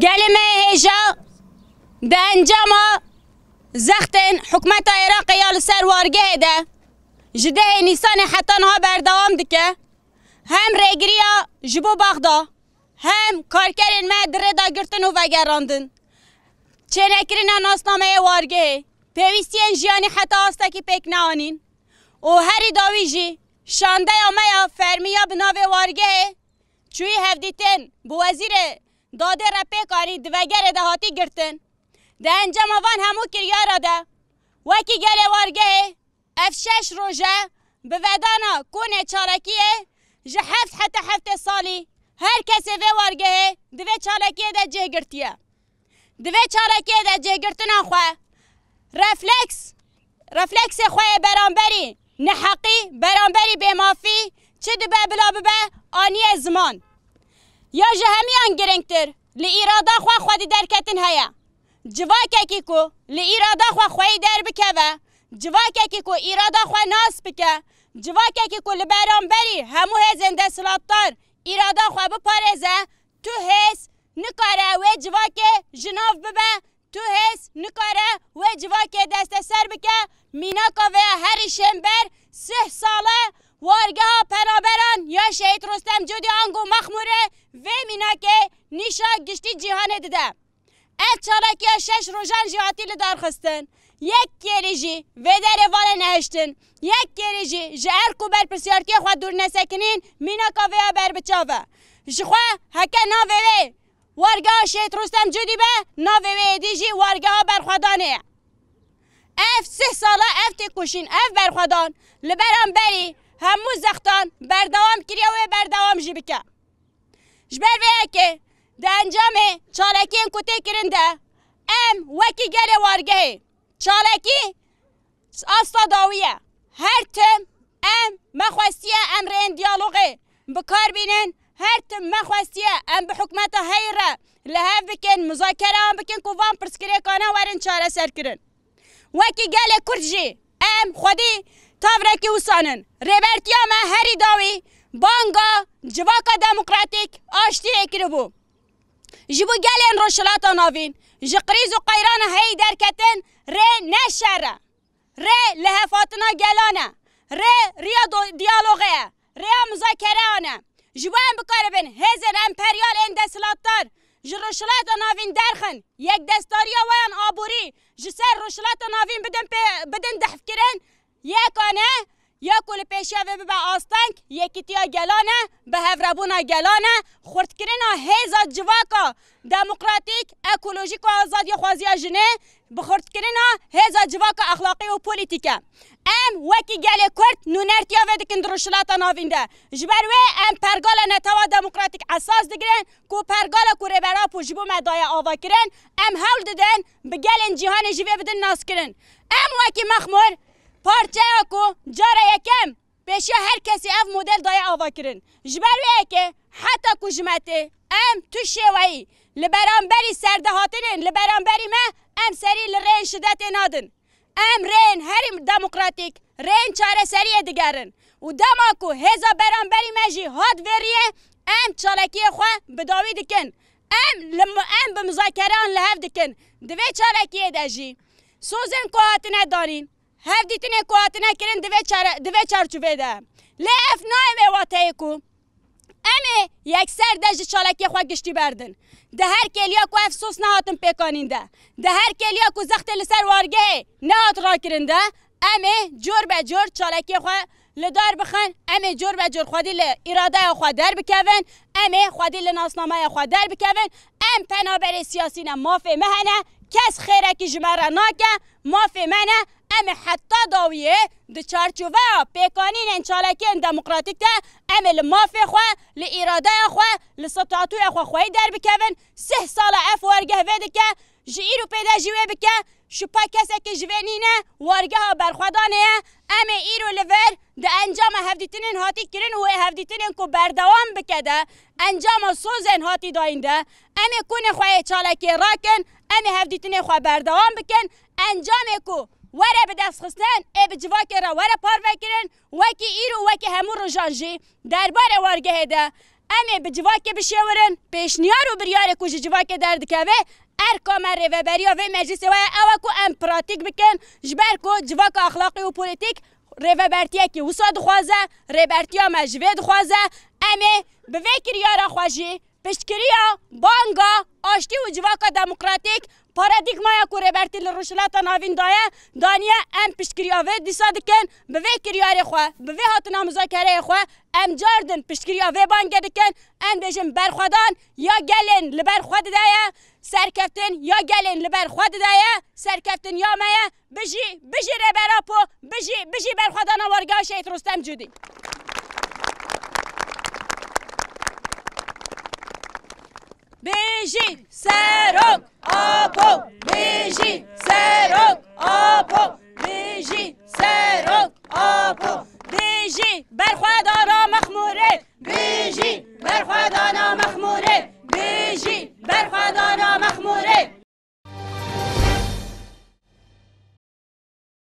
قال ما هيجا ده انجام زختن حكومت عراق يا لسر وارگه ده جده نیسان حتی نها بردوام دکه هم ریگریا جبو باغدا هم کارکرین ما در دا گرتن و وگراندن چه نکرین ناسنامه وارگه پیوستین جیانی حتی آستا کی پیک نانین و هری داوی جی شانده یا میا فرمیا بناوه وارگه چوی هفدیتن بو وزیر داده را پیکانی دوگر دهاتی گرتن ده انجام وان همو کریارا ده وکی گل وارگه اف 6 روزه به ودانا کونه چالکیه جه حتی هفت سالی هر کسی وی وارگه دوی چالکیه ده جه گرتیه دوی چالکیه ده جه گرتنا خواه رفلکس خواه برانبری نحقی برانبری بیمافی چه دو بلا ببه آنی زمان یا جه همیان گرنگتر لی ایرادا خواه خودی درکتن هیا جواکه کی کو لی ایرادا خواه خواهی در بکوه جواکه کی کو ایرادا خواه ناس بکه جواکه کی کو لبرانبری همو هزن دستلاتار ایرادا خواه بپارزه تو هز نکاره و جواکه جناف ببه تو هز نکاره و جواکه دست سر بکه میناکا و هر شنبر 3 ساله وارگه ها پنابران یا شهید رستم جودی آنگو مخموره و میناکه نیشا گشتی جیهانه دیده اف چالاکی 6 روزان جهاتی لدار خستن یک کلی جی و در وال نهشتن یک کلی جی جهر کو بر پرسیارتی خواه دور نسکنین میناکا و بر بچاوه جخواه هکه ناوه وارگه ها شهید رستم جودی به ناوه دیجی وارگه ها برخوادانه اف 3 ساله اف تکوشین اف برخوادان لبران بری همو زختان بردوام کریا و بردوام جی بکه جبر ویه که ده انجام چالکین کتی کرنده ام وکی گل وارگه چالکی آستا داویه هر تم ام مخواستیه ام رین دیالوگه بکار بینن هر تم مخواستیه ام به حکمت هیره لحف بکن مذاکره هم بکن کوان پرسکره کانا ورن چاره سر کرن وکی گل کرجی ام خودی تاورکی وسانن ریبرتیا ما هری داوی بانگا جواکا دموکراتیک آشتی اکربو جبو گلین روشلاتا ناوین جقریز و قیران هی درکتن ری نشره ری لحفاتنا گلانه ریا دیالوگه ریا مذاکره آنه جبو هم بکاره بین هزن امپریال اندسلاتار جروشلاتا ناوین درخن یک دستاریا ویان آبوری جسر روشلاتا ناوین بدن دحف کرن یک آنه یا کل پیشیا و به آستانک یکیتیا گلانه به هفربونا گلانه خورد کرنا هیزا جواکا دموکراتیک اکولوژیک و آزادی خوازی جنه بخورد کرنا هیزا جواکا اخلاقی و پولیتیکه ام وکی گل کرد نونرتیا و دکن دروشلاتا ناوینده جبروه ام پرگالا نتوا دموکراتیک اساس دگرن کو پرگالا کو ریبرا پوجبو مدای آوا کرن ام هول ددن بگلن جهان جوه بدن ناس کرن ام وکی مخمور پارچه اکو جاره یکم پیشی هر کسی اف مدل دای آوا کرن جبروه که حتی کو جمعته ام تو شوایی لبرانبری سرده هاتنین لبرانبری ما ام سری لرین شدت نادن ام رین هری دموکراتیک رین چاره سریع دگرن و دماکو هزا برانبری مجی هاد وریه ام چالکی خواه بداوی دکن ام بمذاکران لحف دکن دوی چالکیه دجی سوزن کو هاتنه دارین هف دیتنه کو هاتنه کرن دوی چارچوبه ده لیف نایم واته کو امه یک سر دجی چالکی خواه گشتی بردن ده هر کلیا کو افسوس نهاتن پیکانین ده هر کلیا کو زخت لسر وارگه نهات را کرنده امه جور به جور چالکی خواه لدار بخن امه جور به جور خودی لاراده خواه در بکوین امه خودی لناسنامه خواه در بکوین ام پنابر سیاسی نه مافی مهنه کس خیره کی جمره ناکه مافی منه ام حتی داویه ده چارچوبه پیکانین ان چالکی دموکراتیک ده ام لمافی خواه لاراده خواه لسطاعتوی خواه خواهی در بکوین 3 سال اف وارگه ویده که جیرو پیدا جوه بکه شپا کسی که جوینینه وارگه ها برخوادانه ام ایرو لور ده انجام هفدیتنین هاتی کرن و هفدیتنین کو بردوام بکده انجام سوزن هاتی داینده ام کونه خواه چالکی راکن ام هفدیتنین خواه بردوام بکن انجام کو وره به دست خستن ای به جواکه را وره پار وکرن وکی ایرو وکی همون رو جانجی درباره وارگه ده امی به جواک بشورن پیشنیار و بریار کو جواک درد که ارکام ریوبری و مجلس و اوکو ام پراتیک بکن جبر کو جواک اخلاقی و پولیتیک ریوبرتیه کی وساد خوازه ریبرتیا مجوید خوازه امی به وکریار خواشی پشتکریا بانگا آشتی و جواک دموکراتیک پارادیگمایا کو ریبرتی لروشلاتا ناوین دایه دانیه ام پشتکریا و دیسا دکن به وکریار خو به وی هاتنا مذاکره خو ام جاردن پشتکریا و بانگ دکن ام بجم برخودان یا گلن لبر خود دایه سرکفتن یا گلن لبر خود دایه سرکفتن یا مایه بجی ریبراپو بجی برخودان وارگاه شیط رستم جودی بجی سرک آپو